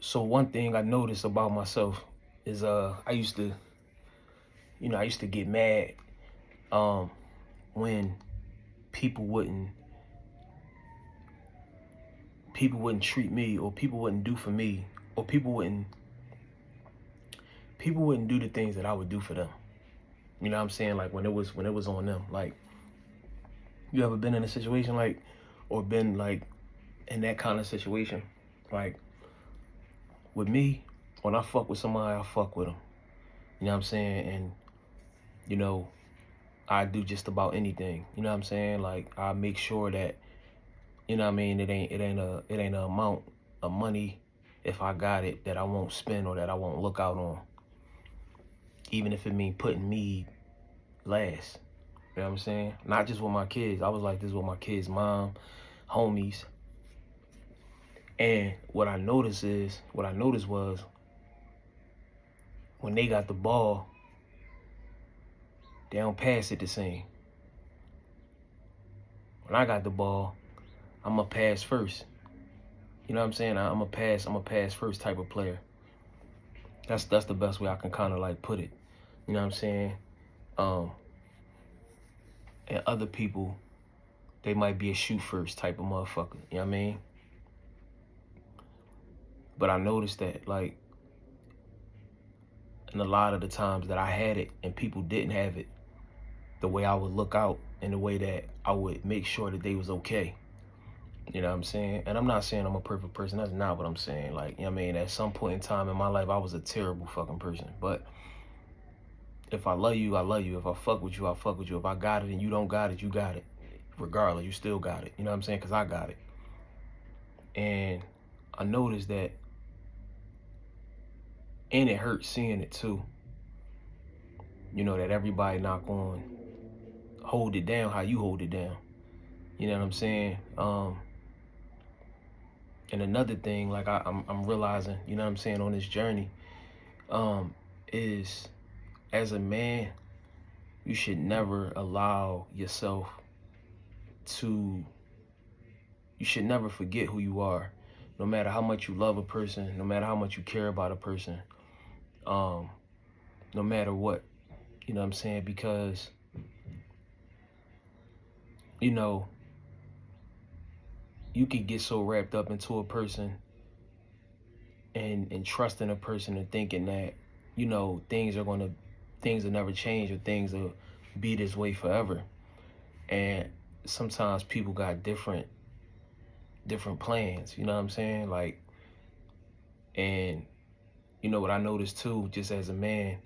So one thing I noticed about myself is I used to get mad um when people wouldn't people wouldn't treat me, or people wouldn't do for me, or people wouldn't do the things that I would do for them. You know what I'm saying? Like when it was on them. Like, you ever been in a situation like, or been like in that kind of situation? Like, with me, when I fuck with somebody, I fuck with them. You know what I'm saying? And you know, I do just about anything. You know what I'm saying? Like, I make sure that, you know what I mean, it ain't a amount of money, if I got it, that I won't spend or that I won't look out on. Even if it mean putting me last. You know what I'm saying? Not just with my kids. I was like this with my kids' mom, homies. And what I noticed was, when they got the ball, they don't pass it the same. When I got the ball, I'm a pass first. You know what I'm saying? I'm a pass first type of player. That's the best way I can kind of like put it. You know what I'm saying? Um, and other people, they might be a shoot first type of motherfucker. You know what I mean? But I noticed that, like, and a lot of the times that I had it and people didn't have it, the way I would look out and the way that I would make sure that they was okay. You know what I'm saying? And I'm not saying I'm a perfect person. That's not what I'm saying. Like, you know what I mean? At some point in time in my life, I was a terrible fucking person. But if I love you, I love you. If I fuck with you, I fuck with you. If I got it and you don't got it, you got it. Regardless, you still got it. You know what I'm saying? Because I got it. And I noticed that, and it hurt seeing it too. You know, that everybody not going to hold it down how you hold it down. You know what I'm saying? And another thing, like, I'm realizing, you know what I'm saying, on this journey, is, as a man, you should never allow yourself to, you should never forget who you are. No matter how much you love a person, no matter how much you care about a person, no matter what, you know what I'm saying? Because, you know, you could get so wrapped up into a person and trusting a person and thinking that, you know, things will never change, or things will be this way forever. And sometimes people got different plans, you know what I'm saying? Like, and you know what I noticed too, just as a man,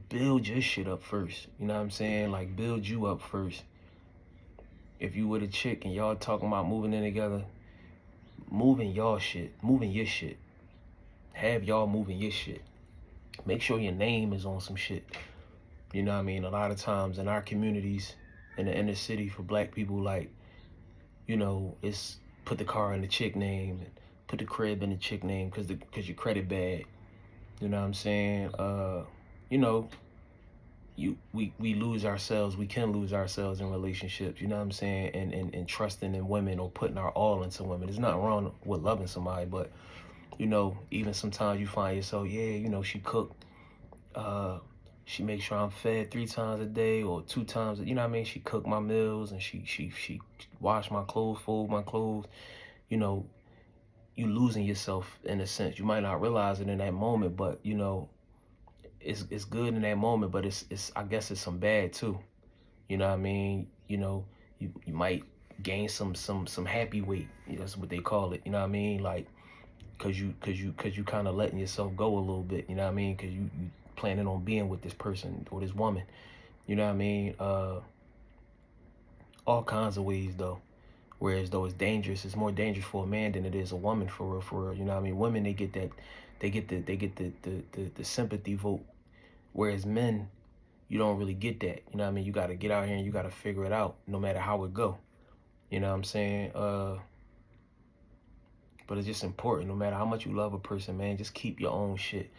build your shit up first. You know what I'm saying? Like, build you up first. If you with a chick and y'all talking about moving in together, moving your shit. Have y'all moving your shit. Make sure your name is on some shit. You know what I mean? A lot of times in our communities, in the inner city, for black people, like, you know, it's put the car in the chick name, and put the crib in the chick name because your credit bad. You know what I'm saying? You know, we lose ourselves. We can lose ourselves in relationships. You know what I'm saying? And trusting in women, or putting our all into women. There's nothing wrong with loving somebody, but you know, even sometimes you find yourself, yeah, you know, she cooked. She makes sure I'm fed 3 times a day or 2 times. You know what I mean? She cooked my meals, and she washed my clothes, fold my clothes. You know, you losing yourself in a sense. You might not realize it in that moment, but you know, it's good in that moment, but it's I guess it's some bad too. You know what I mean? You know, you might gain some happy weight. That's what they call it. You know what I mean? Like, cause you kind of letting yourself go a little bit. You know what I mean? Cause you planning on being with this person or this woman. You know what I mean? All kinds of ways though. Whereas though it's dangerous, it's more dangerous for a man than it is a woman, for real, for real. You know what I mean? Women, they get the sympathy vote. Whereas men, you don't really get that. You know what I mean? You got to get out here and you got to figure it out, no matter how it go. You know what I'm saying? But it's just important, no matter how much you love a person, man, just keep your own shit.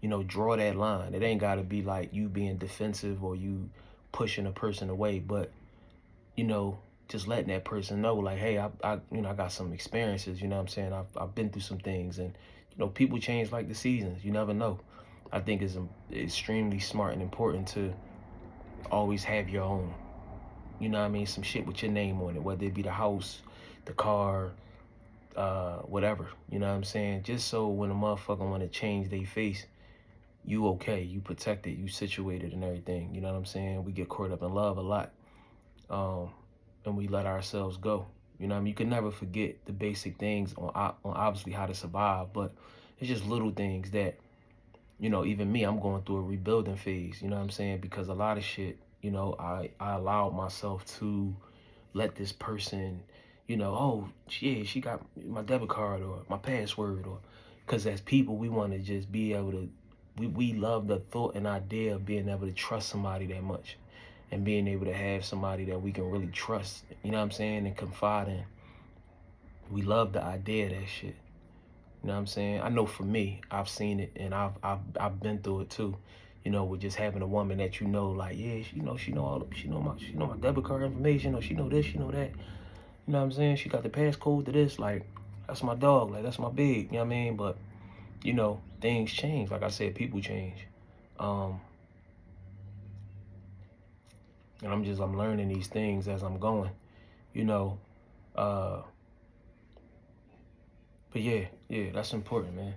You know, draw that line. It ain't got to be like you being defensive or you pushing a person away, but, you know, just letting that person know, like, hey, I got some experiences, you know what I'm saying? I've been through some things, and, people change like the seasons. You never know. I think it's extremely smart and important to always have your own, you know what I mean? Some shit with your name on it, whether it be the house, the car, whatever, you know what I'm saying? Just so when a motherfucker want to change their face, you okay, you protected, you situated and everything, you know what I'm saying? We get caught up in love a lot, and we let ourselves go. You know what I mean? You can never forget the basic things on obviously how to survive, but it's just little things that, even me, I'm going through a rebuilding phase, you know what I'm saying? Because a lot of shit, I allowed myself to let this person, oh, yeah, she got my debit card or my password, or because as people, we want to just be able to, we love the thought and idea of being able to trust somebody that much and being able to have somebody that we can really trust, you know what I'm saying, and confide in. We love the idea of that shit. You know what I'm saying? I know for me, I've seen it, and I've been through it too. With just having a woman that like, yeah, she know my debit card information, or she know this, she know that. You know what I'm saying? She got the passcode to this. Like, that's my dog. Like, that's my big. You know what I mean? But things change. Like I said, people change. And I'm learning these things as I'm going. You know. But yeah, that's important, man.